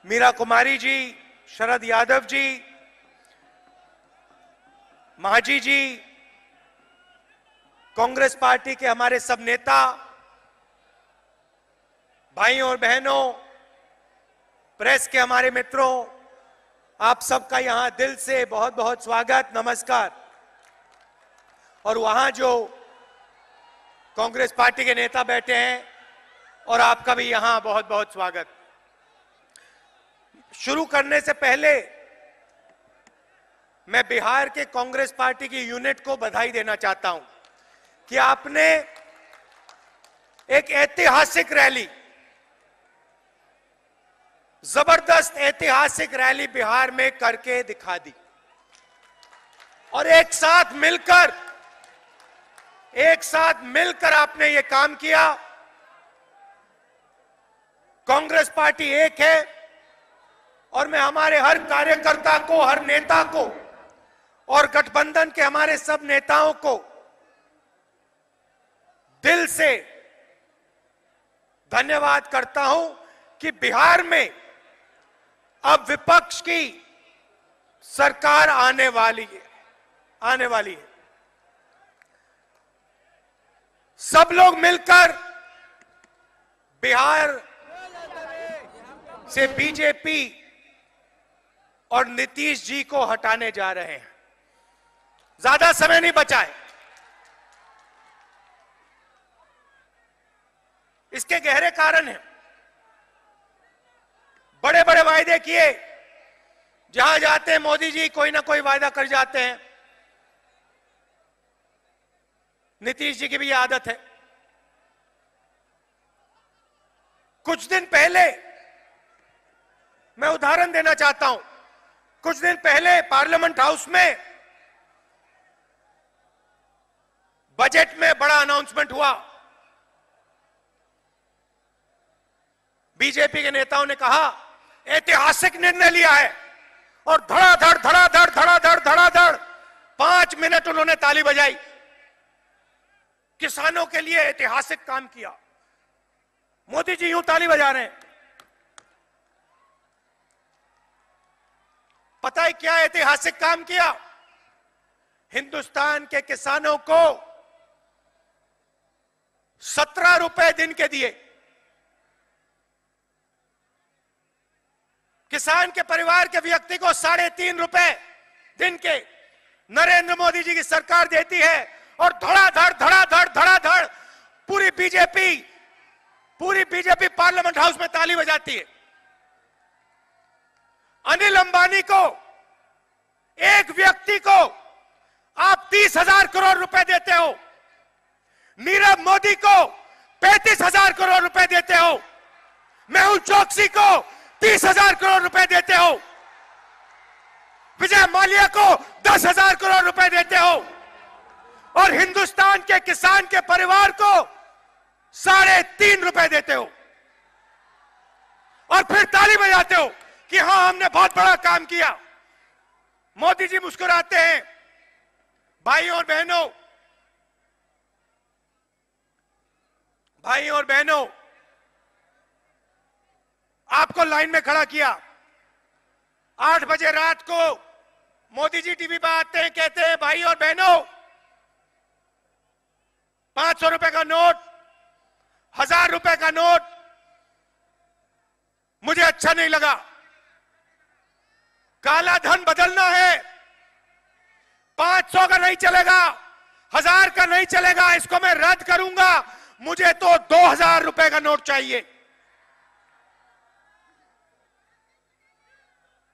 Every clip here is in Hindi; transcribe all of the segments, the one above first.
मीरा कुमारी जी, शरद यादव जी, मांझी जी, कांग्रेस पार्टी के हमारे सब नेता, भाइयों और बहनों, प्रेस के हमारे मित्रों, आप सबका यहां दिल से बहुत बहुत स्वागत, नमस्कार। और वहां जो कांग्रेस पार्टी के नेता बैठे हैं और आपका भी यहां बहुत बहुत स्वागत। शुरू करने से पहले मैं बिहार के कांग्रेस पार्टी की यूनिट को बधाई देना चाहता हूं कि आपने एक ऐतिहासिक रैली, जबरदस्त ऐतिहासिक रैली बिहार में करके दिखा दी और एक साथ मिलकर आपने ये काम किया। कांग्रेस पार्टी एक है और मैं हमारे हर कार्यकर्ता को, हर नेता को और गठबंधन के हमारे सब नेताओं को दिल से धन्यवाद करता हूं कि बिहार में अब विपक्ष की सरकार आने वाली है। सब लोग मिलकर बिहार से बीजेपी और नीतीश जी को हटाने जा रहे हैं। ज्यादा समय नहीं बचा है। इसके गहरे कारण हैं। बड़े बड़े वायदे किए, जहां जाते हैं मोदी जी कोई ना कोई वायदा कर जाते हैं। नीतीश जी की भी यह आदत है। कुछ दिन पहले मैं उदाहरण देना चाहता हूं। कुछ दिन पहले पार्लियामेंट हाउस में बजट में बड़ा अनाउंसमेंट हुआ। बीजेपी के नेताओं ने कहा ऐतिहासिक निर्णय लिया है और धड़ाधड़ 5 मिनट उन्होंने ताली बजाई। किसानों के लिए ऐतिहासिक काम किया। मोदी जी यूं ताली बजा रहे हैं। पता है क्या ऐतिहासिक काम किया? हिंदुस्तान के किसानों को 17 रुपए दिन के दिए। किसान के परिवार के व्यक्ति को 3.5 रुपए दिन के नरेंद्र मोदी जी की सरकार देती है और धड़ाधड़ पूरी बीजेपी पार्लियामेंट हाउस में ताली बजाती है। अनिल अंबानी को, एक व्यक्ति को आप 30,000 करोड़ रुपए देते हो। नीरव मोदी को 35,000 करोड़ रुपए देते हो। मेहुल चोकसी को 30,000 करोड़ रुपए देते हो। विजय माल्या को 10,000 करोड़ रुपए देते हो और हिंदुस्तान के किसान के परिवार को 3.5 रुपए देते हो और फिर ताली बजाते हो कि हां हमने बहुत बड़ा काम किया। मोदी जी मुस्कुराते हैं। भाइयों और बहनों, आपको लाइन में खड़ा किया। 8 बजे रात को मोदी जी टीवी पर आते हैं, कहते हैं भाई और बहनों 500 रुपए का नोट, 1000 रुपए का नोट मुझे अच्छा नहीं लगा। काला धन बदलना है। 500 का नहीं चलेगा, 1000 का नहीं चलेगा, इसको मैं रद्द करूंगा। मुझे तो 2000 रुपए का नोट चाहिए।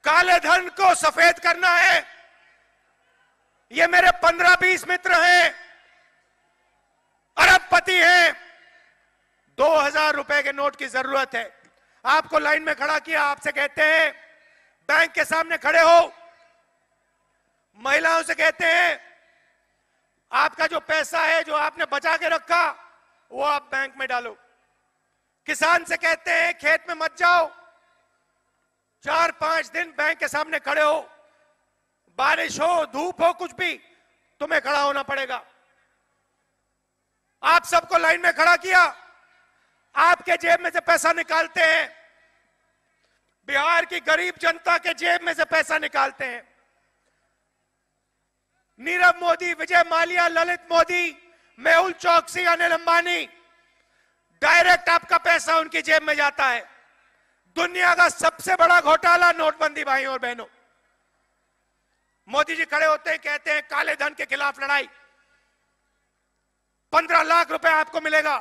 काले धन को सफेद करना है। ये मेरे 15-20 मित्र हैं, अरबपति हैं। 2000 रुपए के नोट की जरूरत है। आपको लाइन में खड़ा किया। आपसे कहते हैं बैंक के सामने खड़े हो। महिलाओं से कहते हैं आपका जो पैसा है, जो आपने बचा के रखा, वो आप बैंक में डालो। किसान से कहते हैं खेत में मत जाओ। 4-5 दिन बैंक के सामने खड़े हो। बारिश हो, धूप हो, कुछ भी, तुम्हें खड़ा होना पड़ेगा। आप सबको लाइन में खड़ा किया। आपके जेब में से पैसा निकालते हैं। बिहार की गरीब जनता के जेब में से पैसा निकालते हैं। नीरव मोदी, विजय माल्या, ललित मोदी, मेहुल चौकसी, अनिल अंबानी, डायरेक्ट आपका पैसा उनकी जेब में जाता है। दुनिया का सबसे बड़ा घोटाला नोटबंदी। भाई और बहनों, मोदी जी खड़े होते हैं, कहते हैं काले धन के खिलाफ लड़ाई, 15 लाख रुपए आपको मिलेगा,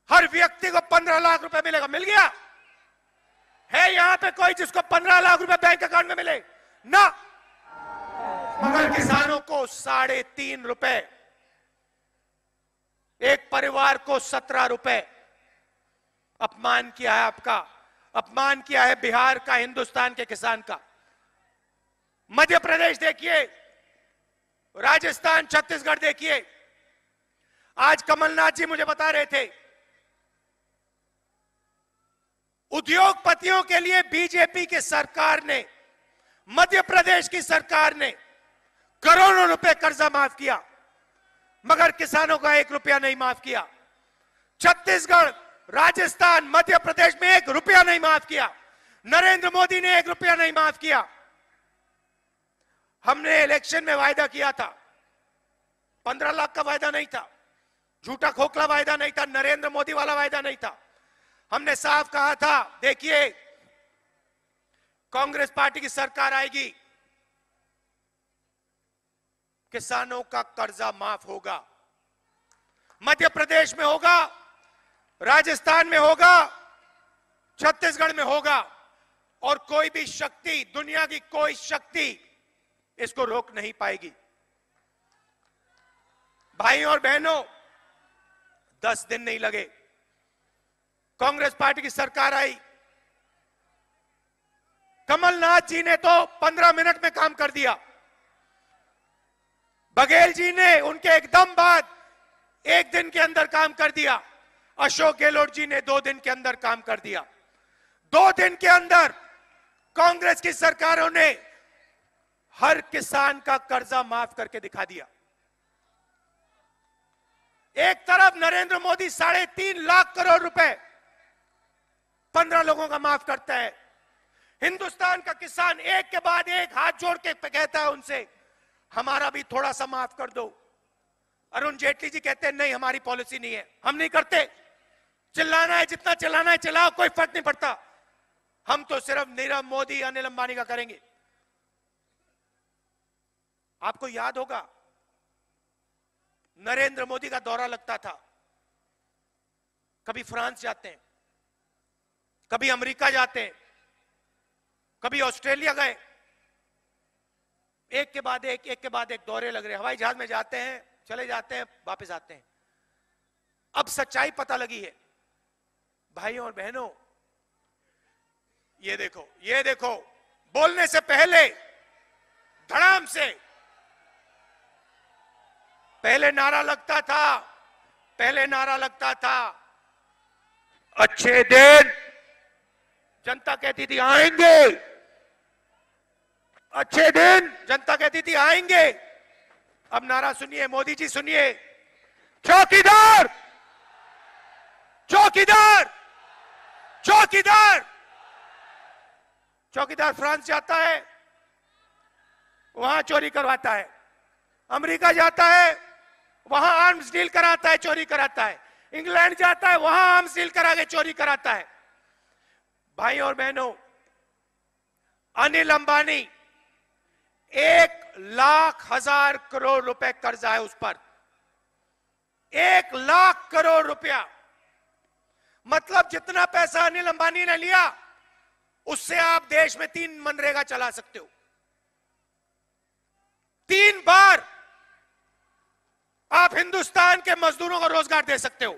हर व्यक्ति को 15 लाख रुपए मिलेगा। मिल गया है यहां पे कोई जिसको 15 लाख रुपए बैंक अकाउंट में मिले? ना। मगर किसानों को 3.5 रुपए, एक परिवार को 17 रुपए। अपमान किया है आपका, अपमान किया है बिहार का, हिंदुस्तान के किसान का। मध्य प्रदेश देखिए, राजस्थान, छत्तीसगढ़ देखिए। आज कमलनाथ जी मुझे बता रहे थे, उद्योगपतियों के लिए बीजेपी की सरकार ने, मध्य प्रदेश की सरकार ने करोड़ों रुपए कर्जा माफ किया, मगर किसानों का 1 रुपया नहीं माफ किया। छत्तीसगढ़, राजस्थान, मध्य प्रदेश में 1 रुपया नहीं माफ किया। नरेंद्र मोदी ने 1 रुपया नहीं माफ किया। हमने इलेक्शन में वायदा किया था, 15 लाख का वायदा नहीं था, झूठा खोखला वायदा नहीं था, नरेंद्र मोदी वाला वायदा नहीं था। हमने साफ कहा था, देखिए कांग्रेस पार्टी की सरकार आएगी, किसानों का कर्जा माफ होगा। मध्य प्रदेश में होगा, राजस्थान में होगा, छत्तीसगढ़ में होगा, और कोई भी शक्ति, दुनिया की कोई शक्ति इसको रोक नहीं पाएगी। भाई और बहनों, 10 दिन नहीं लगे, कांग्रेस पार्टी की सरकार आई। कमलनाथ जी ने तो 15 मिनट में काम कर दिया। बघेल जी ने उनके एकदम बाद 1 दिन के अंदर काम कर दिया। अशोक गहलोत जी ने 2 दिन के अंदर काम कर दिया। 2 दिन के अंदर कांग्रेस की सरकारों ने हर किसान का कर्जा माफ करके दिखा दिया। एक तरफ नरेंद्र मोदी 3.5 लाख करोड़ रुपए 15 लोगों का माफ करता है। हिंदुस्तान का किसान एक के बाद एक हाथ जोड़ के कहता है उनसे, हमारा भी थोड़ा सा माफ कर दो। अरुण जेटली जी कहते हैं नहीं, हमारी पॉलिसी नहीं है, हम नहीं करते। चिल्लाना है जितना चिल्लाना है चिल्लाओ, कोई फर्क नहीं पड़ता, हम तो सिर्फ नीरव मोदी, अनिल अंबानी का करेंगे। आपको याद होगा, नरेंद्र मोदी का दौरा लगता था, कभी फ्रांस जाते हैं, कभी अमेरिका जाते हैं, कभी ऑस्ट्रेलिया गए, एक के बाद एक दौरे लग रहे। हवाई जहाज में जाते हैं, चले जाते हैं, वापस आते हैं। अब सच्चाई पता लगी है भाइयों और बहनों। ये देखो, बोलने से पहले धड़ाम से पहले नारा लगता था, अच्छे दिन। जनता कहती थी आएंगे, अच्छे दिन, जनता कहती थी आएंगे। अब नारा सुनिए, मोदी जी सुनिए, चौकीदार, चौकीदार, चौकीदार। चौकीदार फ्रांस जाता है, वहां चोरी करवाता है। अमेरिका जाता है, वहां आर्म्स डील कराता है, चोरी कराता है। इंग्लैंड जाता है, वहां आर्म्स डील करा के चोरी कराता है। भाई और बहनों, अनिल अंबानी 1,00,000 करोड़ रुपए कर्जा है उस पर, 1,00,000 करोड़ रुपया। मतलब जितना पैसा अनिल अंबानी ने लिया, उससे आप देश में 3 मनरेगा चला सकते हो। 3 बार आप हिंदुस्तान के मजदूरों को रोजगार दे सकते हो।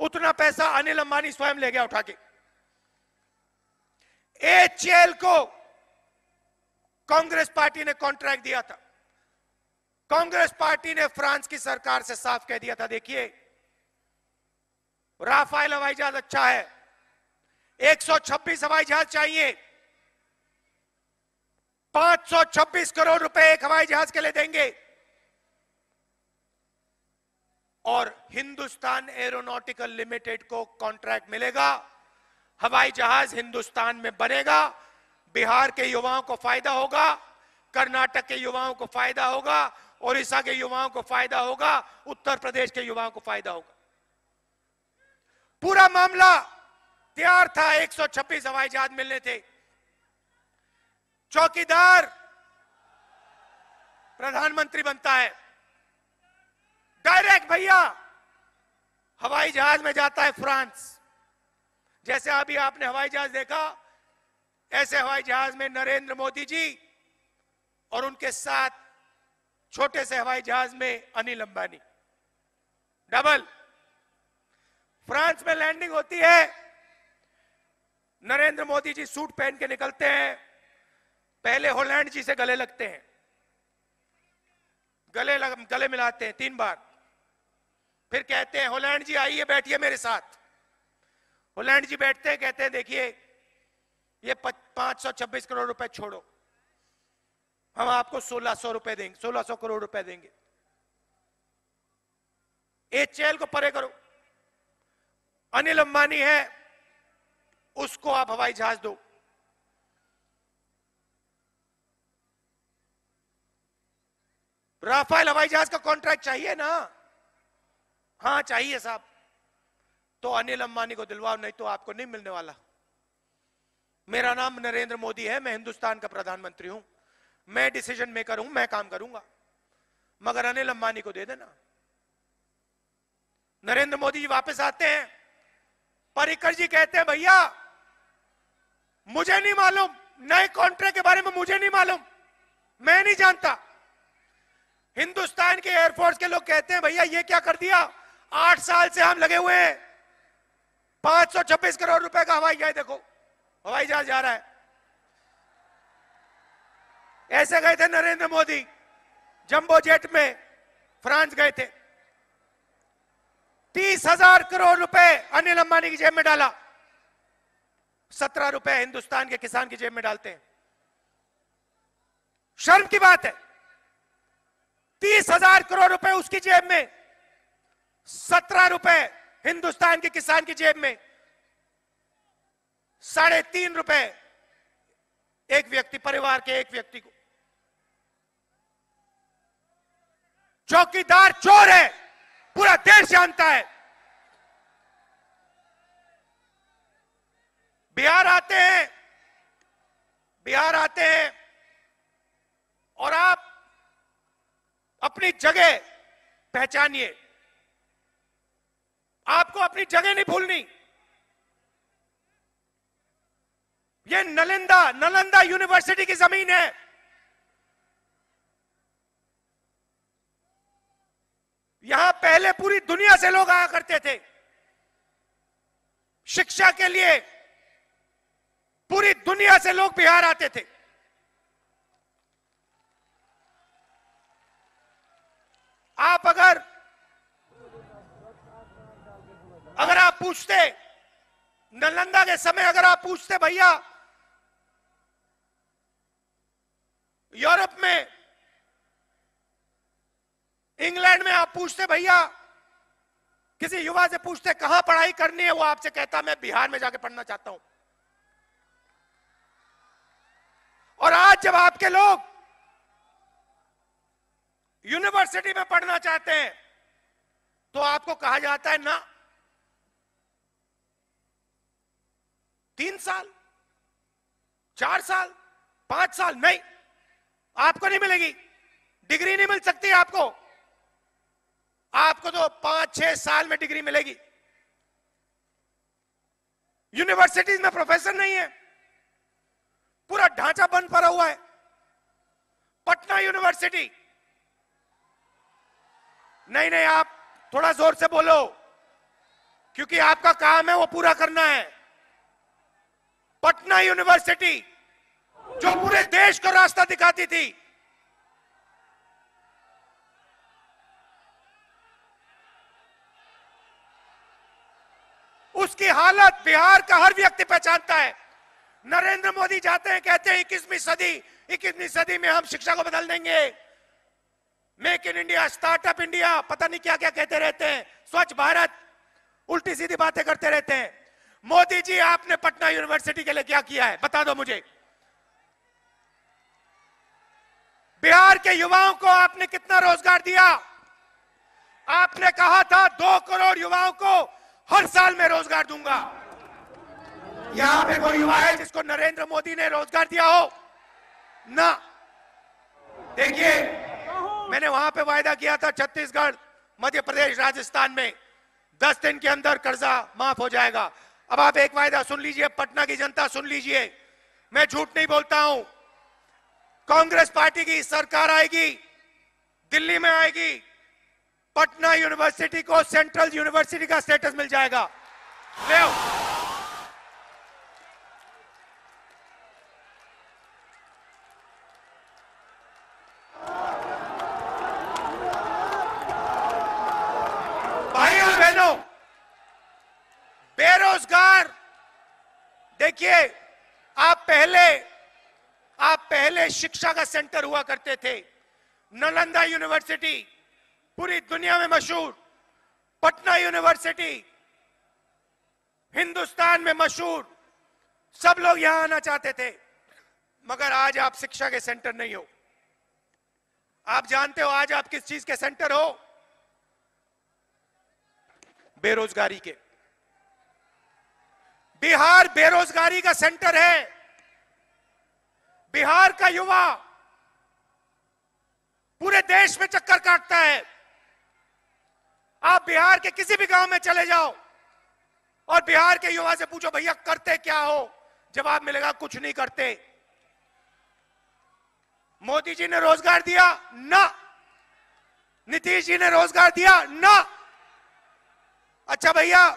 उतना पैसा अनिल अंबानी स्वयं ले गया उठा के। एचएएल को कांग्रेस पार्टी ने कॉन्ट्रैक्ट दिया था। कांग्रेस पार्टी ने फ्रांस की सरकार से साफ कह दिया था, देखिए राफेल हवाई जहाज अच्छा है, 126 हवाई जहाज चाहिए, 526 करोड़ रुपए एक हवाई जहाज के लिए देंगे। और हिंदुस्तान एरोनॉटिकल लिमिटेड को कॉन्ट्रैक्ट मिलेगा हवाई जहाज हिंदुस्तान में बनेगा, बिहार के युवाओं को फायदा होगा, कर्नाटक के युवाओं को फायदा होगा, ओडिशा के युवाओं को फायदा होगा, उत्तर प्रदेश के युवाओं को फायदा होगा। पूरा मामला तैयार था, 126 हवाई जहाज मिलने थे। चौकीदार प्रधानमंत्री बनता है, डायरेक्ट भैया हवाई जहाज में जाता है फ्रांस। जैसे अभी आपने हवाई जहाज देखा, ऐसे हवाई जहाज में नरेंद्र मोदी जी और उनके साथ छोटे से हवाई जहाज में अनिल अंबानी, डबल। फ्रांस में लैंडिंग होती है, नरेंद्र मोदी जी सूट पहन के निकलते हैं, पहले हॉलैंड जी से गले लगते हैं, गले मिलाते हैं 3 बार, फिर कहते हैं हॉलैंड जी आइए बैठिए मेरे साथ। हॉलैंड जी बैठते हैं, कहते हैं देखिए ये 526 करोड़ रुपए छोड़ो, हम आपको 1600 रुपए देंगे, 1600 करोड़ रुपए देंगे। HAL को परे करो, अनिल अंबानी है, उसको आप हवाई जहाज दो। राफेल हवाई जहाज का कॉन्ट्रैक्ट चाहिए ना? हाँ चाहिए साहब, तो अनिल अंबानी को दिलवाओ, नहीं तो आपको नहीं मिलने वाला। मेरा नाम नरेंद्र मोदी है, मैं हिंदुस्तान का प्रधानमंत्री हूं, मैं डिसीजन मेकर हूं, मैं काम करूंगा, मगर अनिल अंबानी को दे देना। नरेंद्र मोदी जी वापस आते हैं, पर्रिकर जी कहते हैं भैया मुझे नहीं मालूम, नए कॉन्ट्रैक्ट के बारे में मुझे नहीं मालूम, मैं नहीं जानता। हिंदुस्तान के एयरफोर्स के लोग कहते हैं भैया ये क्या कर दिया, 8 साल से हम लगे हुए हैं, 526 करोड़ रुपए का हवाई जहाज, देखो हवाई जहाज जा रहा है। ऐसे गए थे नरेंद्र मोदी, जंबो जेट में फ्रांस गए थे, 30,000 करोड़ रुपए अनिल अंबानी की जेब में डाला, 17 रुपए हिंदुस्तान के किसान की जेब में डालते हैं। शर्म की बात है, 30,000 करोड़ रुपए उसकी जेब में, 17 रुपए हिंदुस्तान के किसान की जेब में, 3.5 रुपए एक व्यक्ति, परिवार के एक व्यक्ति को। चौकीदार चोर है, पूरा देश जानता है। बिहार आते हैं और आप अपनी जगह पहचानिए, आपको अपनी जगह नहीं भूलनी। ये नालंदा यूनिवर्सिटी की जमीन है, यहां पहले पूरी दुनिया से लोग आया करते थे शिक्षा के लिए, पूरी दुनिया से लोग बिहार आते थे। आप अगर आप पूछते नालंदा के समय, अगर आप पूछते भैया यूरोप में, इंग्लैंड में, आप पूछते भैया किसी युवा से पूछते कहां पढ़ाई करनी है, वो आपसे कहता मैं बिहार में जाके पढ़ना चाहता हूं। और आज जब आपके लोग यूनिवर्सिटी में पढ़ना चाहते हैं तो आपको कहा जाता है ना, 3 साल, 4 साल, 5 साल नहीं, आपको नहीं मिलेगी डिग्री, नहीं मिल सकती आपको तो 5-6 साल में डिग्री मिलेगी। यूनिवर्सिटीज में प्रोफेसर नहीं है, पूरा ढांचा बंद पड़ा हुआ है। पटना यूनिवर्सिटी, नहीं, आप थोड़ा जोर से बोलो, क्योंकि आपका काम है वो पूरा करना है। पटना यूनिवर्सिटी जो पूरे देश को रास्ता दिखाती थी, उसकी हालत बिहार का हर व्यक्ति पहचानता है। नरेंद्र मोदी जाते हैं, कहते हैं 21वीं सदी में हम शिक्षा को बदल देंगे, make in India, startup India, पता नहीं क्या क्या कहते रहते हैं, स्वच्छ भारत, उल्टी सीधी बातें करते रहते हैं। मोदी जी, आपने पटना यूनिवर्सिटी के लिए क्या किया है, बता दो मुझे। बिहार के युवाओं को आपने कितना रोजगार दिया? आपने कहा था 2 करोड़ युवाओं को हर साल में रोजगार दूंगा। यहां पे कोई युवा है जिसको नरेंद्र मोदी ने रोजगार दिया हो? ना। देखिए, मैंने वहां पे वायदा किया था छत्तीसगढ़, मध्य प्रदेश, राजस्थान में 10 दिन के अंदर कर्जा माफ हो जाएगा। अब आप एक वायदा सुन लीजिए, पटना की जनता सुन लीजिए, मैं झूठ नहीं बोलता हूं। कांग्रेस पार्टी की सरकार आएगी, दिल्ली में आएगी, पटना यूनिवर्सिटी को सेंट्रल यूनिवर्सिटी का स्टेटस मिल जाएगा। ले आओ। भाइयों बहनों, बेरोजगार, देखिए, आप पहले शिक्षा का सेंटर हुआ करते थे। नालंदा यूनिवर्सिटी पूरी दुनिया में मशहूर, पटना यूनिवर्सिटी हिंदुस्तान में मशहूर, सब लोग यहां आना चाहते थे। मगर आज आप शिक्षा के सेंटर नहीं हो। आप जानते हो आज आप किस चीज के सेंटर हो? बेरोजगारी के। बिहार बेरोजगारी का सेंटर है। बिहार का युवा पूरे देश में चक्कर काटता है। आप बिहार के किसी भी गांव में चले जाओ और बिहार के युवा से पूछो, भैया करते क्या हो? जवाब मिलेगा, कुछ नहीं करते। मोदी जी ने रोजगार दिया? ना। नीतीश जी ने रोजगार दिया? ना। अच्छा भैया,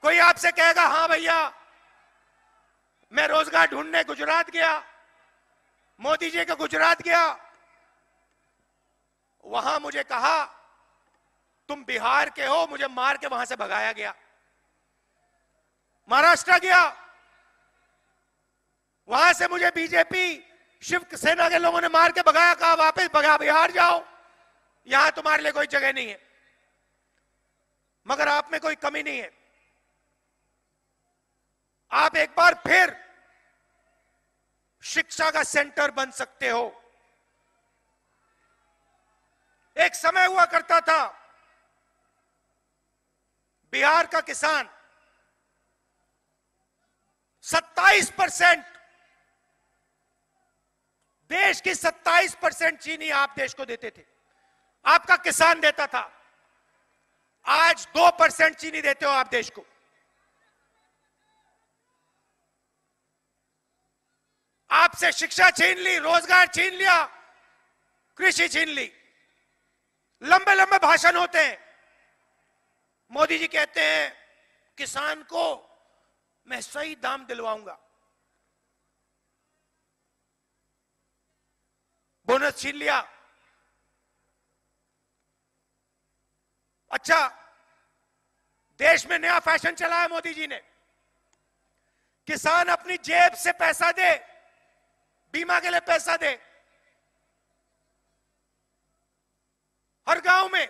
कोई आपसे कहेगा, हां भैया मैं रोजगार ढूंढने गुजरात गया, मोदी जी का गुजरात गया, वहां मुझे कहा तुम बिहार के हो, मुझे मार के वहां से भगाया गया। महाराष्ट्र गया, वहां से मुझे बीजेपी शिवसेना के लोगों ने मार के भगाया, कहा वापस भगा, बिहार जाओ, यहां तुम्हारे लिए कोई जगह नहीं है। मगर आप में कोई कमी नहीं है। आप एक बार फिर शिक्षा का सेंटर बन सकते हो। एक समय हुआ करता था, बिहार का किसान 27%, देश की 27% चीनी आप देश को देते थे, आपका किसान देता था। आज 2% चीनी देते हो आप देश को। आपसे शिक्षा छीन ली, रोजगार छीन लिया, कृषि छीन ली। लंबे लंबे भाषण होते हैं। मोदी जी कहते हैं किसान को मैं सही दाम दिलवाऊंगा, बोनस छीन लिया। अच्छा, देश में नया फैशन चला है मोदी जी ने, किसान अपनी जेब से पैसा दे, बीमा के लिए पैसा दे। हर गांव में,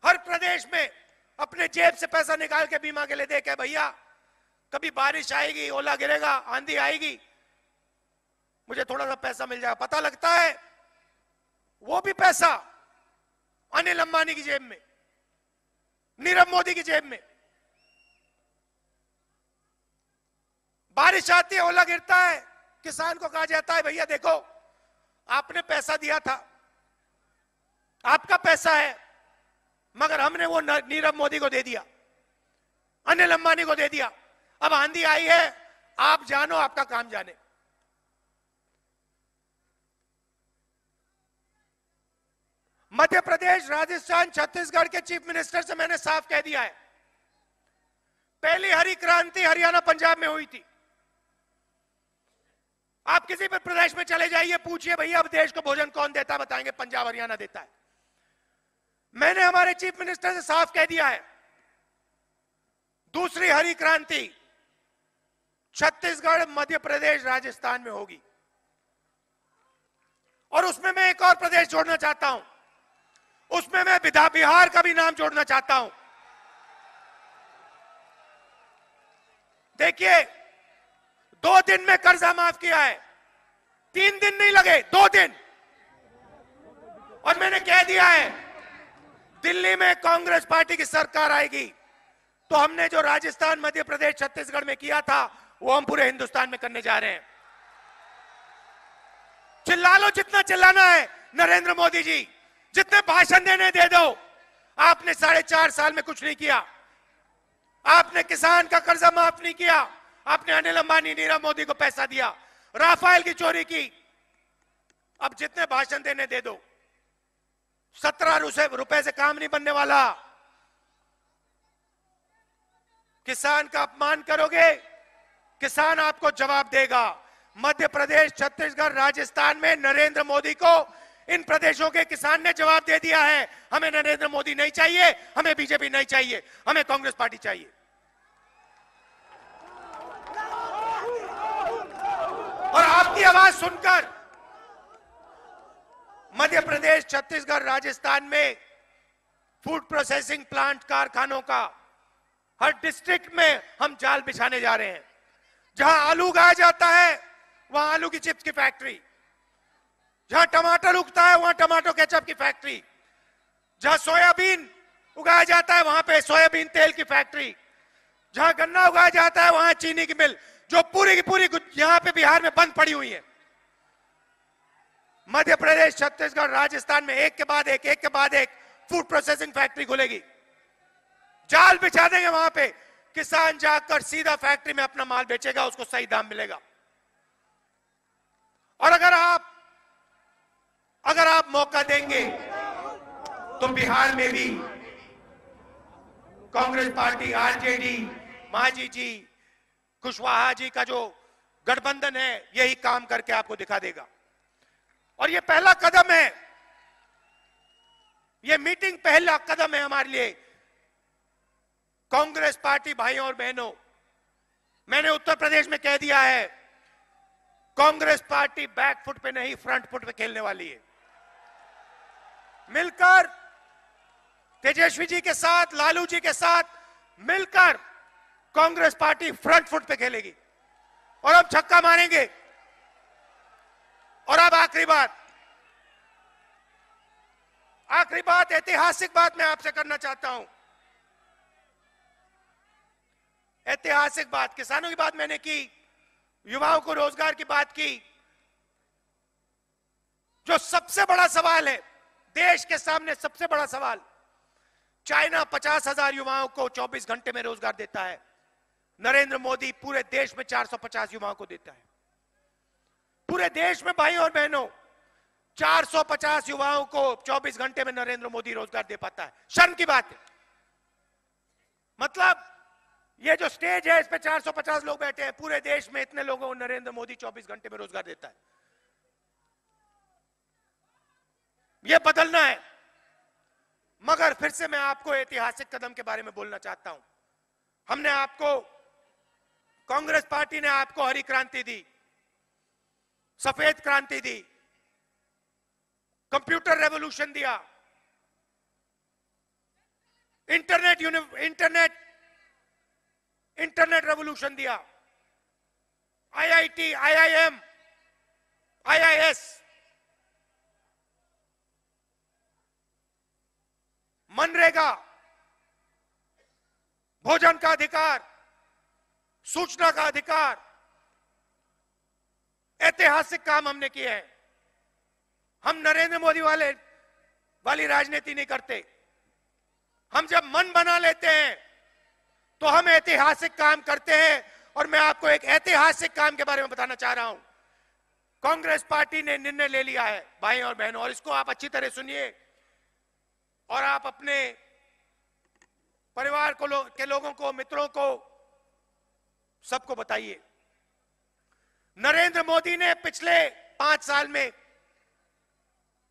हर प्रदेश में अपने जेब से पैसा निकाल के बीमा के लिए दे के, भैया कभी बारिश आएगी, ओला गिरेगा, आंधी आएगी, मुझे थोड़ा सा पैसा मिल जाएगा। पता लगता है वो भी पैसा अनिल अंबानी की जेब में, नीरव मोदी की जेब में। बारिश आती है, ओला गिरता है, किसान को कहा जाता है भैया देखो आपने पैसा दिया था, आपका पैसा है, मगर हमने वो नीरव मोदी को दे दिया, अनिल अंबानी को दे दिया। अब आंधी आई है, आप जानो, आपका काम जाने। मध्य प्रदेश, राजस्थान, छत्तीसगढ़ के चीफ मिनिस्टर से मैंने साफ कह दिया है, पहली हरी क्रांति हरियाणा पंजाब में हुई थी। आप किसी भी प्रदेश में चले जाइए, पूछिए भैया अब देश को भोजन कौन देता है, बताएंगे पंजाब हरियाणा देता है। मैंने हमारे चीफ मिनिस्टर से साफ कह दिया है, दूसरी हरी क्रांति छत्तीसगढ़, मध्य प्रदेश, राजस्थान में होगी। और उसमें मैं एक और प्रदेश जोड़ना चाहता हूं, उसमें मैं बिहार का भी नाम जोड़ना चाहता हूं। देखिए, 2 दिन में कर्जा माफ किया है, 3 दिन नहीं लगे, 2 दिन। और मैंने कह दिया है, दिल्ली में कांग्रेस पार्टी की सरकार आएगी तो हमने जो राजस्थान, मध्य प्रदेश, छत्तीसगढ़ में किया था वो हम पूरे हिंदुस्तान में करने जा रहे हैं। चिल्ला लो जितना चिल्लाना है। नरेंद्र मोदी जी, जितने भाषण देने दे दो। आपने 4.5 साल में कुछ नहीं किया। आपने किसान का कर्जा माफ नहीं किया। आपने अनिल अंबानी, नीरव मोदी को पैसा दिया, राफेल की चोरी की। अब जितने भाषण देने दे दो, 17 रुपए से काम नहीं बनने वाला। किसान का अपमान करोगे, किसान आपको जवाब देगा। मध्य प्रदेश, छत्तीसगढ़, राजस्थान में नरेंद्र मोदी को इन प्रदेशों के किसान ने जवाब दे दिया है। हमें नरेंद्र मोदी नहीं चाहिए, हमें बीजेपी नहीं चाहिए, हमें कांग्रेस पार्टी चाहिए। और आपकी आवाज सुनकर मध्य प्रदेश, छत्तीसगढ़, राजस्थान में फूड प्रोसेसिंग प्लांट, कारखानों का हर डिस्ट्रिक्ट में हम जाल बिछाने जा रहे हैं। जहां आलू उगाया जाता है वहां आलू की चिप्स की फैक्ट्री, जहां टमाटर उगता है वहां टमाटो केचप की फैक्ट्री, जहां सोयाबीन उगाया जाता है वहां पे सोयाबीन तेल की फैक्ट्री, जहां गन्ना उगाया जाता है वहां चीनी की मिल, जो पूरी की पूरी यहां पे बिहार में बंद पड़ी हुई है। मध्य प्रदेश, छत्तीसगढ़, राजस्थान में एक के बाद एक फूड प्रोसेसिंग फैक्ट्री खुलेगी। जाल बिछा देंगे वहां पे, किसान जाकर सीधा फैक्ट्री में अपना माल बेचेगा, उसको सही दाम मिलेगा। और अगर आप मौका देंगे तो बिहार में भी कांग्रेस पार्टी, आरजेडी, मांझी जी, कुशवाहा जी का जो गठबंधन है यही काम करके आपको दिखा देगा। और ये पहला कदम है, ये मीटिंग पहला कदम है हमारे लिए। कांग्रेस पार्टी भाइयों और बहनों, मैंने उत्तर प्रदेश में कह दिया है, कांग्रेस पार्टी बैक फुट पे नहीं फ्रंट फुट पे खेलने वाली है। मिलकर तेजस्वी जी के साथ, लालू जी के साथ मिलकर कांग्रेस पार्टी फ्रंट फुट पे खेलेगी और हम छक्का मारेंगे। और अब आखिरी बात, ऐतिहासिक बात मैं आपसे करना चाहता हूं। ऐतिहासिक बात, किसानों की बात मैंने की, युवाओं को रोजगार की बात की। जो सबसे बड़ा सवाल है देश के सामने, सबसे बड़ा सवाल, चाइना 50,000 युवाओं को 24 घंटे में रोजगार देता है। नरेंद्र मोदी पूरे देश में 450 युवाओं को देता है। पूरे देश में भाई और बहनों 450 युवाओं को 24 घंटे में नरेंद्र मोदी रोजगार दे पाता है। शर्म की बात है। मतलब ये जो स्टेज है इस पे 450 लोग बैठे हैं, पूरे देश में इतने लोगों को नरेंद्र मोदी 24 घंटे में रोजगार देता है। ये बदलना है। मगर फिर से मैं आपको ऐतिहासिक कदम के बारे में बोलना चाहता हूं। हमने आपको, कांग्रेस पार्टी ने आपको हरी क्रांति दी, सफेद क्रांति दी, कंप्यूटर रेवोल्यूशन दिया, इंटरनेट रेवोल्यूशन दिया, आईआईटी, आईआईएम, आईआईएस, मनरेगा, भोजन का अधिकार, सूचना का अधिकार, ऐतिहासिक काम हमने किए हैं। हम नरेंद्र मोदी वाली राजनीति नहीं करते। हम जब मन बना लेते हैं तो हम ऐतिहासिक काम करते हैं। और मैं आपको एक ऐतिहासिक काम के बारे में बताना चाह रहा हूं। कांग्रेस पार्टी ने निर्णय ले लिया है भाई और बहनों, और इसको आप अच्छी तरह सुनिए और आप अपने परिवार के लोगों को, मित्रों को, सबको बताइए। नरेंद्र मोदी ने पिछले 5 साल में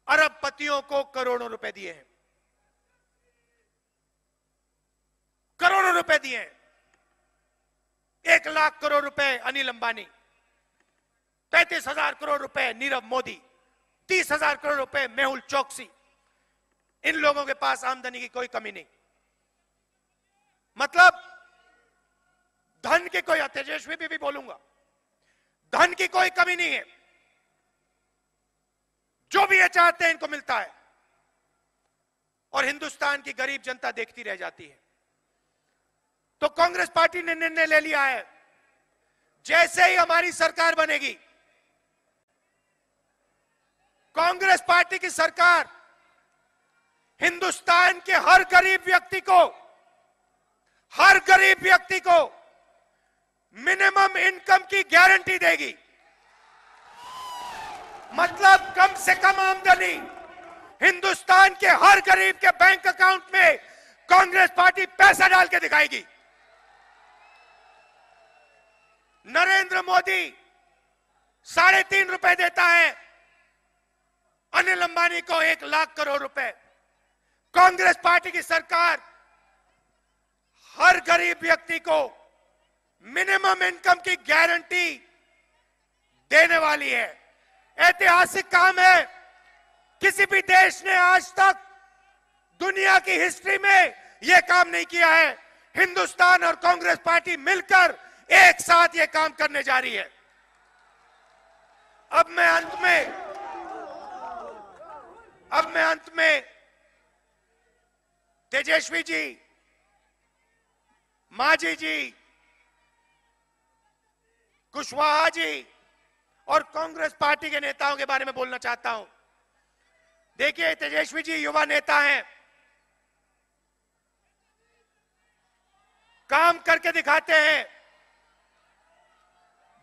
अरबपतियों को करोड़ों रुपए दिए हैं। करोड़ों रुपए दिए हैं। 1 लाख करोड़ रुपए अनिल अंबानी, 35,000 करोड़ रुपए नीरव मोदी, 30,000 करोड़ रुपए मेहुल चोकसी, इन लोगों के पास आमदनी की कोई कमी नहीं, मतलब धन की कोई, तेजस्वी भी बोलूंगा, धन की कोई कमी नहीं है। जो भी ये चाहते हैं इनको मिलता है और हिंदुस्तान की गरीब जनता देखती रह जाती है। तो कांग्रेस पार्टी ने निर्णय ले लिया है, जैसे ही हमारी सरकार बनेगी, कांग्रेस पार्टी की सरकार हिंदुस्तान के हर गरीब व्यक्ति को मिनिमम इनकम की गारंटी देगी। मतलब कम से कम आमदनी हिंदुस्तान के हर गरीब के बैंक अकाउंट में कांग्रेस पार्टी पैसा डाल के दिखाएगी। नरेंद्र मोदी 3.5 रुपए देता है, अनिल अंबानी को 1 लाख करोड़ रुपए। कांग्रेस पार्टी की सरकार हर गरीब व्यक्ति को मिनिमम इनकम की गारंटी देने वाली है। ऐतिहासिक काम है, किसी भी देश ने आज तक दुनिया की हिस्ट्री में यह काम नहीं किया है। हिंदुस्तान और कांग्रेस पार्टी मिलकर एक साथ यह काम करने जा रही है। अब मैं अंत में तेजस्वी जी, मांझी जी, कुशवाहा जी और कांग्रेस पार्टी के नेताओं के बारे में बोलना चाहता हूं। देखिए, तेजस्वी जी युवा नेता हैं, काम करके दिखाते हैं,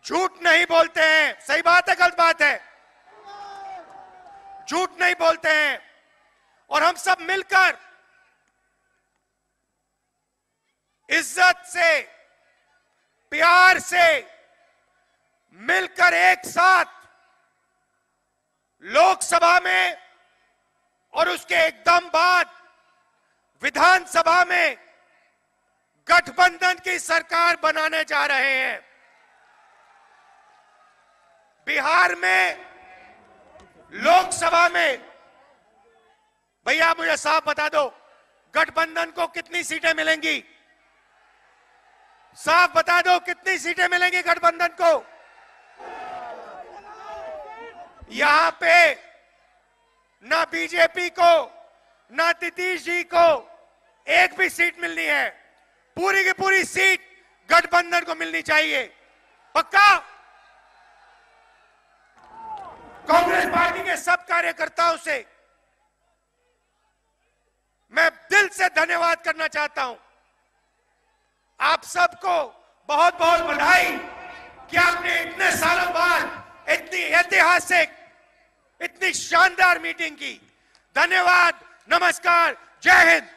झूठ नहीं बोलते हैं। सही बात है, गलत बात है? झूठ नहीं बोलते हैं। और हम सब मिलकर इज्जत से, प्यार से मिलकर एक साथ लोकसभा में और उसके एकदम बाद विधानसभा में गठबंधन की सरकार बनाने जा रहे हैं। बिहार में लोकसभा में, भैया मुझे साफ बता दो, गठबंधन को कितनी सीटें मिलेंगी? साफ बता दो, कितनी सीटें मिलेंगी गठबंधन को? यहां पे ना बीजेपी को ना नीतीश जी को एक भी सीट मिलनी है। पूरी की पूरी सीट गठबंधन को मिलनी चाहिए। पक्का? कांग्रेस पार्टी के सब कार्यकर्ताओं से मैं दिल से धन्यवाद करना चाहता हूं। आप सबको बहुत बहुत बधाई कि आपने इतने सालों बाद इतनी ऐतिहासिक, इतनी शानदार मीटिंग की। धन्यवाद, नमस्कार, जय हिंद।